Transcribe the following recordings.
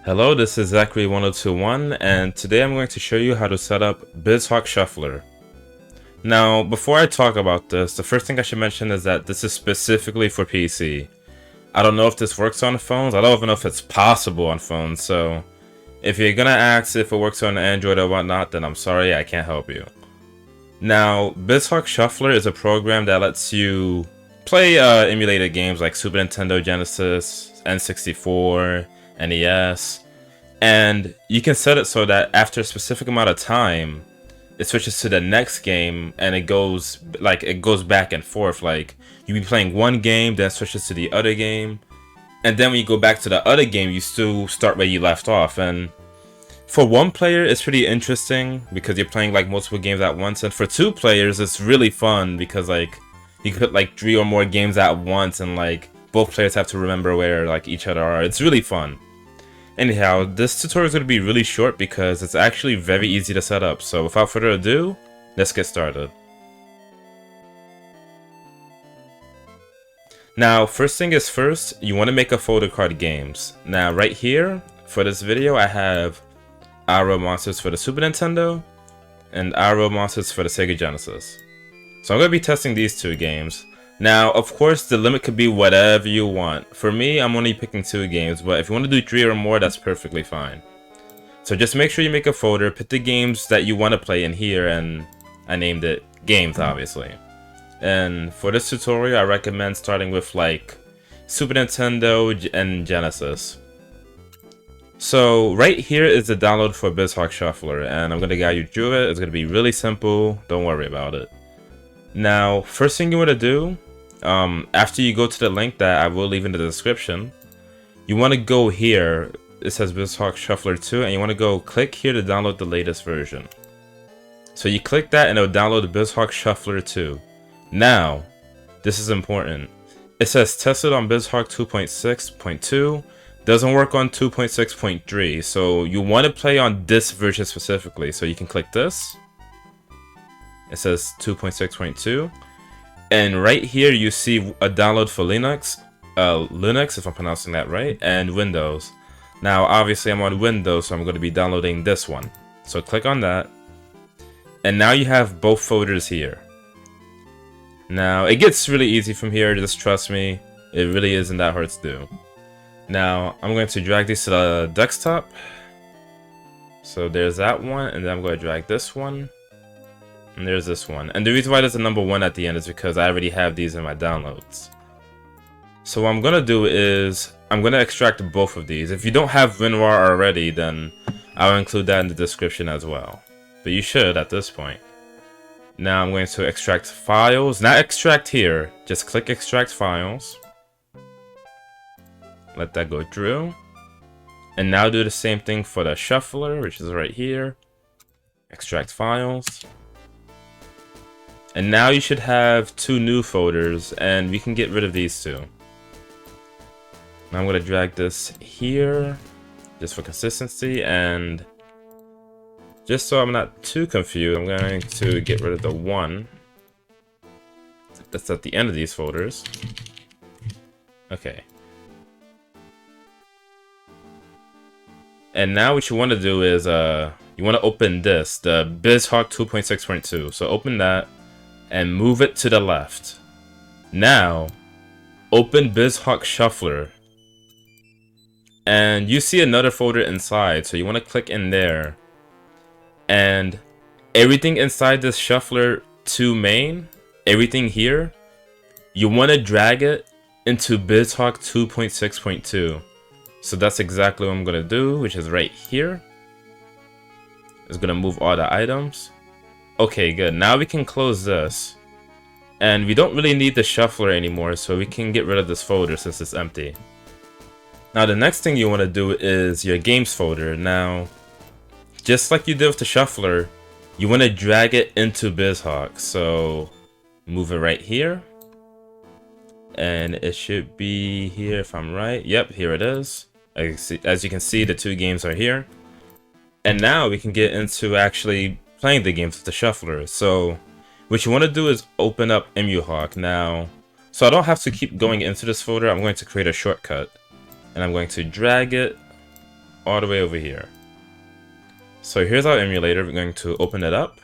Hello, this is Zachary1021, and today I'm going to show you how to set up Bizhawk Shuffler. Now, before I talk about this, the first thing I should mention is that this is specifically for PC. I don't know if this works on phones, I don't even know if it's possible on phones, so if you're gonna ask if it works on Android or whatnot, then I'm sorry, I can't help you. Now, Bizhawk Shuffler is a program that lets you play emulated games like Super Nintendo, Genesis, N64, NES, and you can set it so that after a specific amount of time, it switches to the next game and it goes back and forth. Like you be playing one game, then it switches to the other game, and then when you go back to the other game, you still start where you left off. And for one player, it's pretty interesting because you're playing like multiple games at once, and for two players, it's really fun because like you could put like 3 or more games at once, and like both players have to remember where like each other are. It's really fun. Anyhow, this tutorial is going to be really short because it's actually very easy to set up. So without further ado, let's get started. Now, first thing is first, you want to make a folder called games. Now, right here, for this video, I have Arrow Monsters for the Super Nintendo and Arrow Monsters for the Sega Genesis. So I'm going to be testing these two games. Now, of course, the limit could be whatever you want. For me, I'm only picking 2 games, but if you want to do 3 or more, that's perfectly fine. So just make sure you make a folder, put the games that you want to play in here, and I named it Games, obviously. And for this tutorial, I recommend starting with like Super Nintendo and Genesis. So right here is the download for Bizhawk Shuffler, and I'm going to guide you through it. It's going to be really simple, don't worry about it. Now, first thing you want to do, after you go to the link that I will leave in the description, you want to go here. It says Bizhawk Shuffler 2, and you want to go click here to download the latest version. So you click that and it'll download Bizhawk Shuffler 2. Now, this is important. It says tested on Bizhawk 2.6.2, doesn't work on 2.6.3, so you want to play on this version specifically. So you can click this. It says 2.6.2. And right here you see a download for Linux, if I'm pronouncing that right, and Windows. Now obviously I'm on Windows, so I'm going to be downloading this one. So click on that, and now you have both folders here. Now it gets really easy from here, just trust me, it really isn't that hard to do. Now I'm going to drag these to the desktop. So there's that one, and then I'm going to drag this one. And there's this one. And the reason why there's a number 1 at the end is because I already have these in my downloads. So what I'm going to do is, I'm going to extract both of these. If you don't have WinRAR already, then I'll include that in the description as well. But you should at this point. Now I'm going to extract files. Not extract here. Just click extract files. Let that go through. And now do the same thing for the shuffler, which is right here. Extract files. And now you should have 2 new folders, and we can get rid of these 2. Now I'm going to drag this here, just for consistency, and just so I'm not too confused, I'm going to get rid of the 1 that's at the end of these folders. Okay. And now what you want to do is, you want to open this, the Bizhawk 2.6.2. So open that and move it to the left. Now, open Bizhawk Shuffler. And you see another folder inside, so you want to click in there. And everything inside this Shuffler 2 main, everything here, you want to drag it into Bizhawk 2.6.2. So that's exactly what I'm going to do, which is right here. It's going to move all the items. Okay, good. Now we can close this. And we don't really need the shuffler anymore, so we can get rid of this folder since it's empty. Now the next thing you want to do is your games folder. Now, just like you did with the shuffler, you want to drag it into Bizhawk. So move it right here. And it should be here if I'm right. Yep, here it is. As you can see, the 2 games are here. And now we can get into actually playing the games with the shuffler. So what you want to do is open up EmuHawk. Now, so I don't have to keep going into this folder. I'm going to create a shortcut, and I'm going to drag it all the way over here. So here's our emulator. We're going to open it up.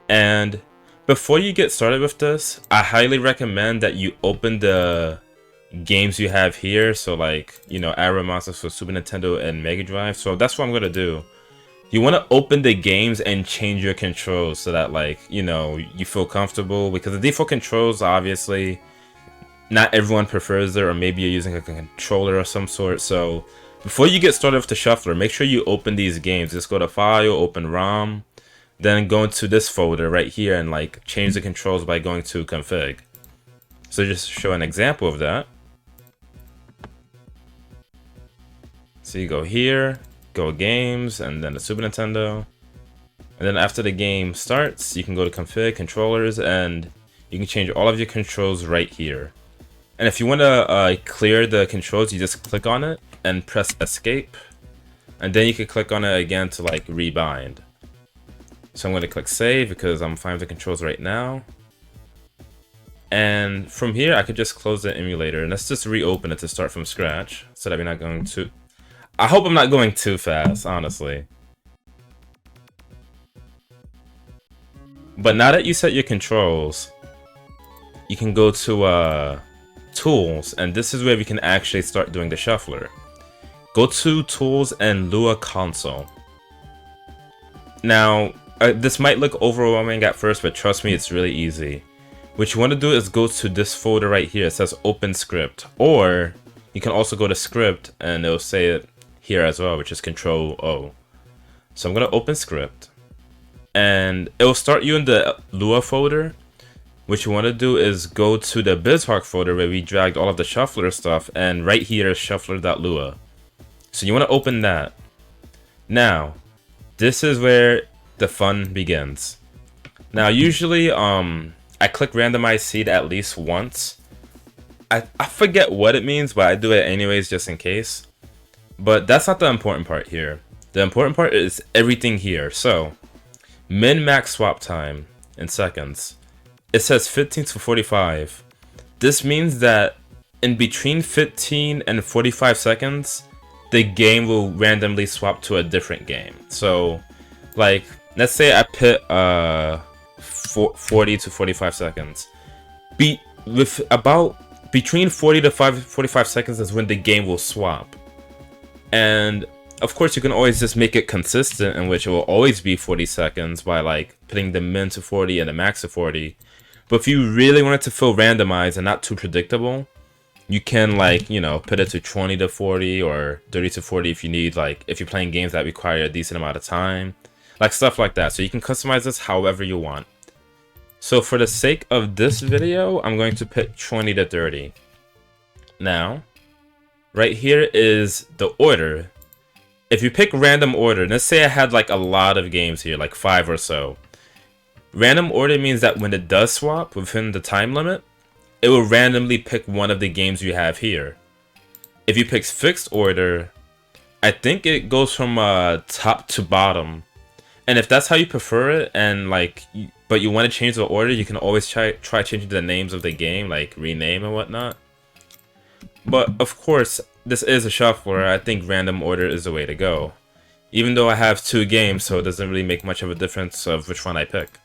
And before you get started with this, I highly recommend that you open the games you have here. So like, you know, Arrow Monsters for Super Nintendo and Mega Drive. So that's what I'm going to do. You want to open the games and change your controls so that, like, you know, you feel comfortable. Because the default controls, obviously, not everyone prefers it, or maybe you're using a controller of some sort. So before you get started with the shuffler, make sure you open these games. Just go to File, open ROM, then go into this folder right here and like change the controls by going to Config. So just show an example of that. So you go here, go Games, and then the Super Nintendo. And then after the game starts, you can go to Config, Controllers, and you can change all of your controls right here. And if you want to clear the controls, you just click on it and press Escape. And then you can click on it again to like rebind. So I'm going to click Save because I'm fine with the controls right now. And from here, I could just close the emulator. And let's just reopen it to start from scratch so that we're not going to... I hope I'm not going too fast, honestly. But now that you set your controls, you can go to Tools, and this is where we can actually start doing the shuffler. Go to Tools and Lua Console. Now, this might look overwhelming at first, but trust me, it's really easy. What you want to do is go to this folder right here. It says Open Script, or you can also go to Script, and it'll say it here as well, which is Control O. So I'm going to open Script, and it will start you in the Lua folder. What you want to do is go to the Bizhawk folder where we dragged all of the shuffler stuff, and right here is shuffler.lua. So you want to open that. Now, this is where the fun begins. Now, usually, I click randomize seed at least once. I forget what it means, but I do it anyways just in case. But that's not the important part here. The important part is everything here. So, min-max swap time in seconds. It says 15 to 45. This means that in between 15 and 45 seconds, the game will randomly swap to a different game. So, like, let's say I put 40 to 45 seconds. Between 40 to 45 seconds is when the game will swap. And of course, you can always just make it consistent, in which it will always be 40 seconds by like putting the min to 40 and the max to 40. But if you really want it to feel randomized and not too predictable, you can, like, you know, put it to 20 to 40 or 30 to 40 if you need, like, if you're playing games that require a decent amount of time, like stuff like that. So you can customize this however you want. So for the sake of this video, I'm going to put 20 to 30. Now, right here is the order. If you pick random order, let's say I had like a lot of games here, like 5 or so. Random order means that when it does swap within the time limit, it will randomly pick one of the games you have here. If you pick fixed order, I think it goes from top to bottom. And if that's how you prefer it, and like, but you want to change the order, you can always try changing the names of the game, like rename and whatnot. But of course, this is a shuffler. I think random order is the way to go. Even though I have 2 games, so it doesn't really make much of a difference of which one I pick.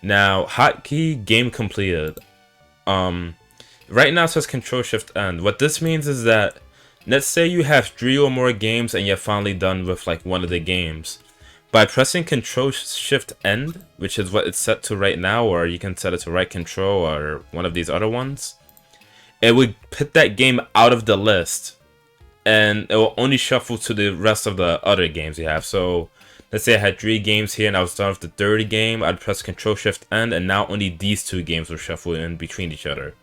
Now, hotkey game completed. Right now it says Control Shift End. What this means is that, let's say you have 3 or more games and you're finally done with like one of the games. By pressing Control Shift End, which is what it's set to right now, or you can set it to right control or one of these other ones, it would put that game out of the list, and it will only shuffle to the rest of the other games you have. So let's say I had 3 games here and I was done with the 3rd game, I'd press Control Shift End, and now only these 2 games will shuffle in between each other.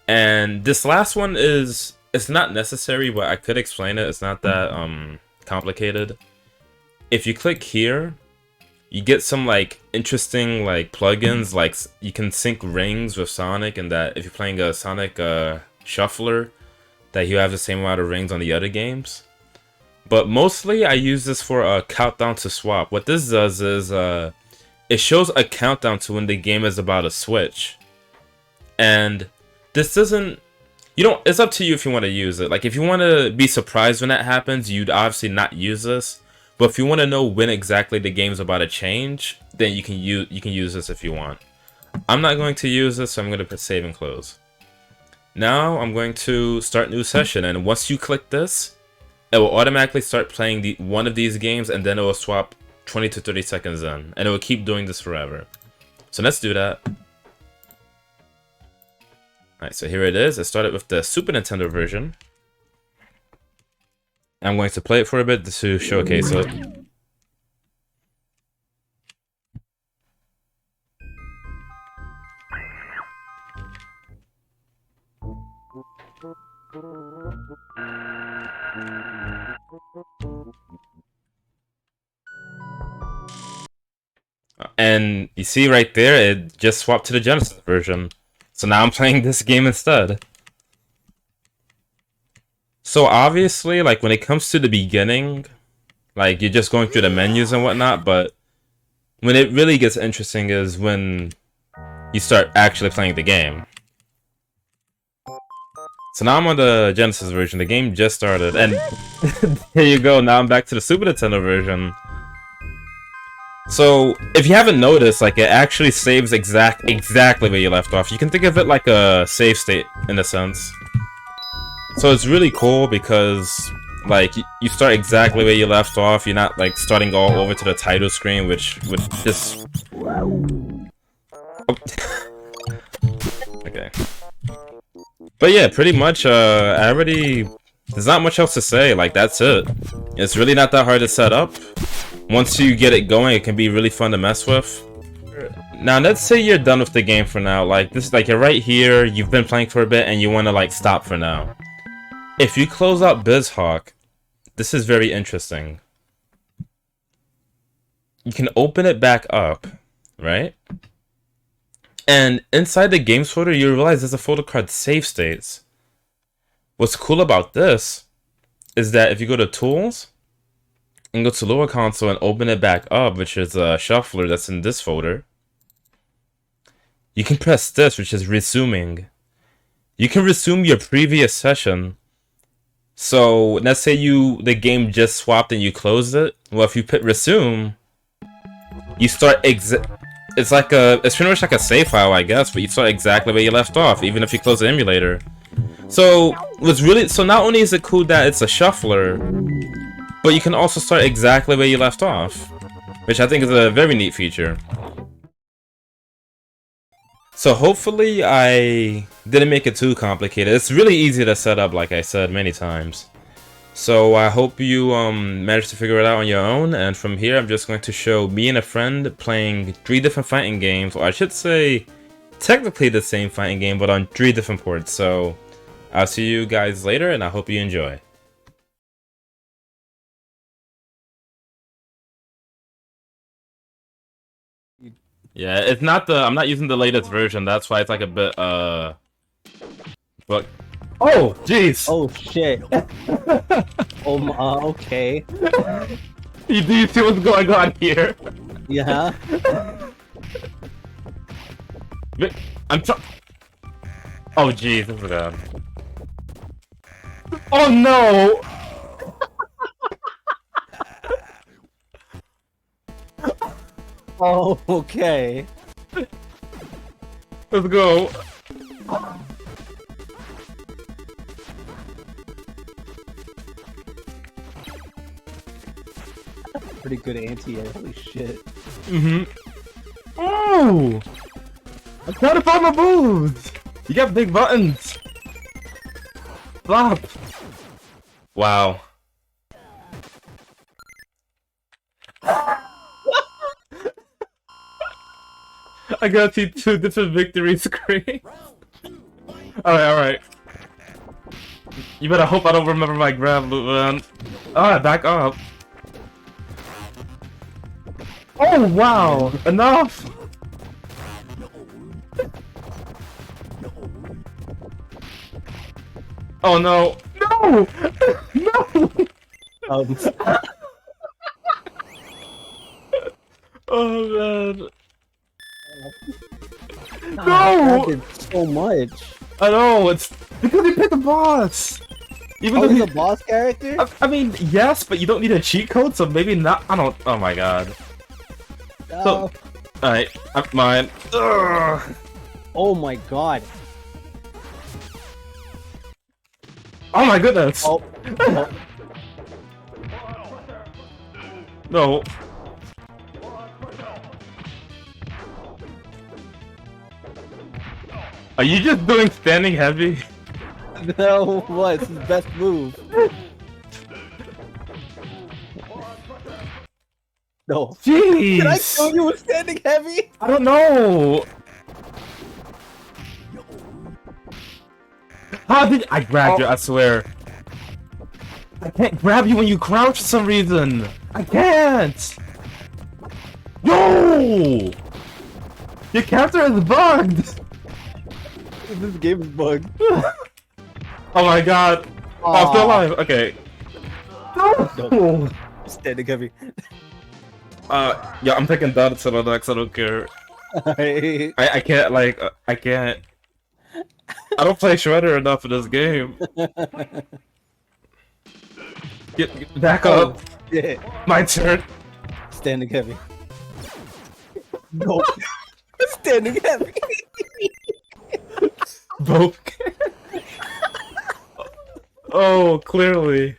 And this last one is, it's not necessary, but I could explain it. It's not that complicated. If you click here, you get some like interesting like plugins, like you can sync rings with Sonic, and that if you're playing a Sonic shuffler, that you have the same amount of rings on the other games. But mostly I use this for a countdown to swap. What this does is it shows a countdown to when the game is about to switch. And this doesn't, You don't. It's up to you if you want to use it. Like if you want to be surprised when that happens, you'd obviously not use this. But if you want to know when exactly the game's about to change, then you can use this if you want. I'm not going to use this, so I'm going to put save and close. Now I'm going to start new session, and once you click this, it will automatically start playing one of these games, and then it will swap 20 to 30 seconds in, and it will keep doing this forever. So let's do that. Alright, so here it is. It started with the Super Nintendo version. I'm going to play it for a bit to showcase it. And you see right there, it just swapped to the Genesis version. So now I'm playing this game instead. So obviously, like when it comes to the beginning, like you're just going through the menus and whatnot, but when it really gets interesting is when you start actually playing the game. So now I'm on the Genesis version, the game just started, and here you go, now I'm back to the Super Nintendo version. So, if you haven't noticed, like, it actually saves exactly where you left off. You can think of it like a save state, in a sense. So it's really cool because, like, you start exactly where you left off. You're not, like, starting all over to the title screen, which would just... Okay. But yeah, pretty much, there's not much else to say, like, that's it. It's really not that hard to set up. Once you get it going, it can be really fun to mess with. Now, let's say you're done with the game for now. Like, this, like, you're right here, you've been playing for a bit, and you want to, like, stop for now. If you close out Bizhawk, this is very interesting. You can open it back up, right? And inside the games folder, you realize there's a folder called Save States. What's cool about this is that if you go to Tools, and go to Lower Console and open it back up, which is a shuffler that's in this folder, you can press this, which is resuming. You can resume your previous session. So let's say the game just swapped and you closed it. Well, if you put resume, you start it's pretty much like a save file, I guess, but you start exactly where you left off, even if you close the emulator. So not only is it cool that it's a shuffler, but you can also start exactly where you left off, which I think is a very neat feature. So hopefully I didn't make it too complicated. It's really easy to set up, like I said many times. So I hope you managed to figure it out on your own, and from here I'm just going to show me and a friend playing 3 different fighting games, or I should say technically the same fighting game, but on 3 different ports. So I'll see you guys later, and I hope you enjoy. Yeah, it's not I'm not using the latest version, that's why it's like a bit, but... Oh, jeez! Oh, shit. Okay. Do you see what's going on here? Yeah. Oh, jeez, I forgot. Oh, no! Oh, okay. Let's go. Pretty good anti-air, holy shit. Oh! I'm trying to find my moves! You got big buttons! Flop! Wow. I gotta see 2 different victory screens. Alright. You better hope I don't remember my grab loot, man. Alright, back up. Oh, wow! Enough! Oh, no! No! No! Oh, man. God, that did so much. I know, it's because you picked the boss! Even Oh, though he's a boss character? I mean, yes, but you don't need a cheat code, so maybe not. I don't. Oh my god. No. Alright, mine. Ugh. Oh my god. Oh my goodness! Oh. Oh. No. Are you just doing standing heavy? No, what? It's his best move. No. Jeez! Did I kill you with standing heavy? I don't know! How did I grabbed you, I swear. I can't grab you when you crouch for some reason! I can't! Yo! Your character is bugged! This game is bugged. Oh my god! Oh, I'm still alive! Okay. No! Standing heavy. Yeah, I'm taking that to the next, I don't care. Alright. I can't, like, I can't. I don't play Shredder enough in this game. Get back Oh, up. yeah. My turn. Standing heavy. No. Standing heavy. Boke. Oh, clearly.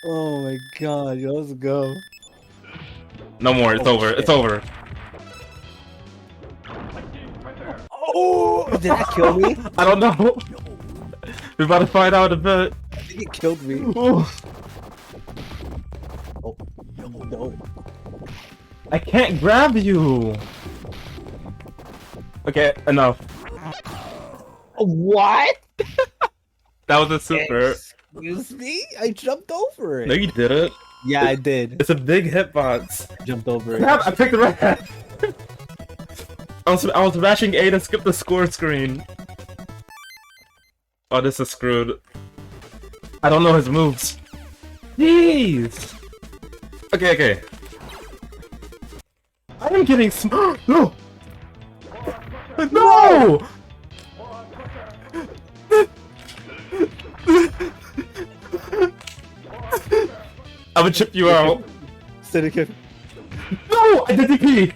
Oh my god, yo, let's go. No more, it's over, shit. it's over. Oh! Did that kill me? I don't know. We're about to find out in a bit. I think it killed me. Ooh. Oh, no. I can't grab you. Okay, enough. What? That was a super. Excuse me? I jumped over it. No, you didn't. Yeah, I did. It's a big hitbox. Jumped over it. Crap, I picked the red. I was mashing A to skip the score screen. Oh, this is screwed. I don't know his moves. Jeez. Okay, okay. I am getting no. No. I'm gonna chip you out. Standing heavy. No, I did DP.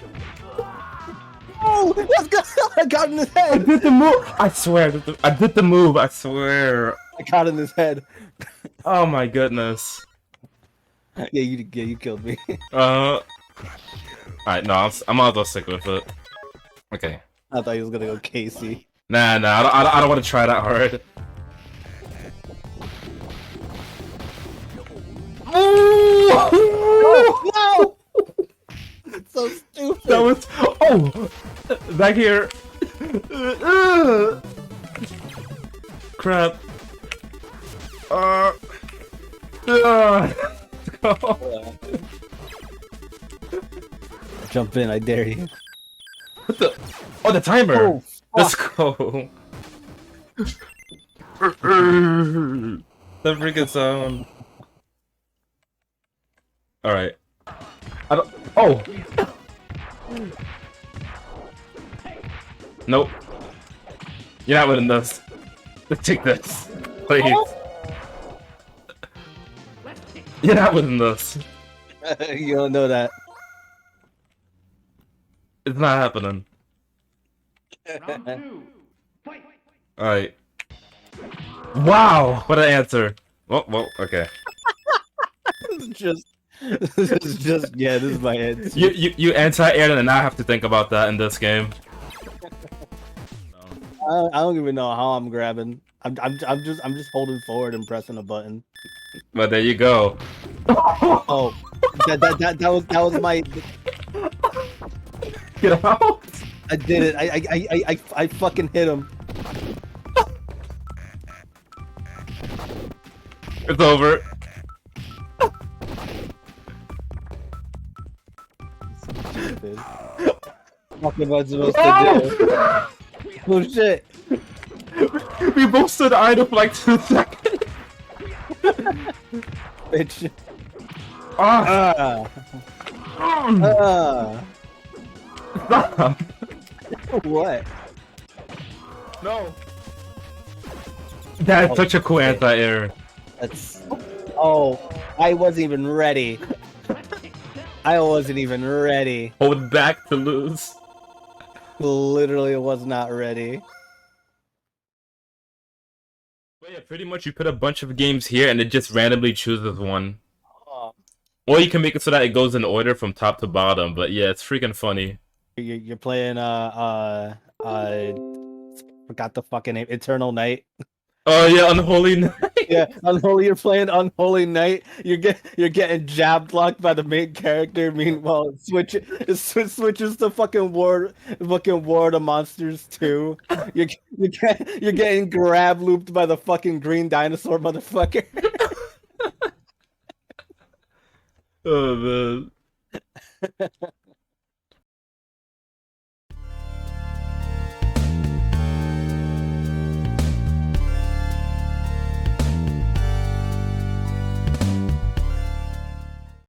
Oh, let's go! I got in his I head! did the move! I swear, I did the move, I swear. I got in his head. Oh my goodness. Yeah, you killed me. Alright, no, I'm gonna stick with it. Okay. I thought he was gonna go Casey. Nah, I don't want to try that hard. No! It's so stupid! That was. Oh! Back here! Crap. Let's go. Jump in, I dare you. What the? Oh, the timer! Oh, Let's go! The freaking sound. Alright. I don't. Oh! Nope. You're not winning this. Let's take this. Please. Oh. You're not winning this. You don't know that. It's not happening. Alright. Wow! What an answer. Well, okay. This is just, yeah, this is my head. You anti-aired and I have to think about that in this game. I don't even know how I'm grabbing. I'm just holding forward and pressing a button. But there you go. Oh, that was my. Get out! I did it. I fucking hit him. It's over. Stupid. What am I supposed to do? Oh shit! We both stood idle for like 2 seconds. Bitch. Ah! Stop! What? No! That's Oh, such a cool shit. anti-air. That's. Oh, I wasn't even ready. I wasn't even ready. Hold back to lose. Literally was not ready. But yeah, pretty much you put a bunch of games here and it just randomly chooses one. Oh, Or you can make it so that it goes in order from top to bottom. But yeah, it's freaking funny. you're playing forgot the fucking name. Eternal Night. Oh yeah, Unholy Night. Yeah, Unholy. You're playing Unholy Night. You're getting jab blocked by the main character. Meanwhile, it switches to fucking War of Monsters 2. You're getting grab looped by the fucking green dinosaur motherfucker. Oh man.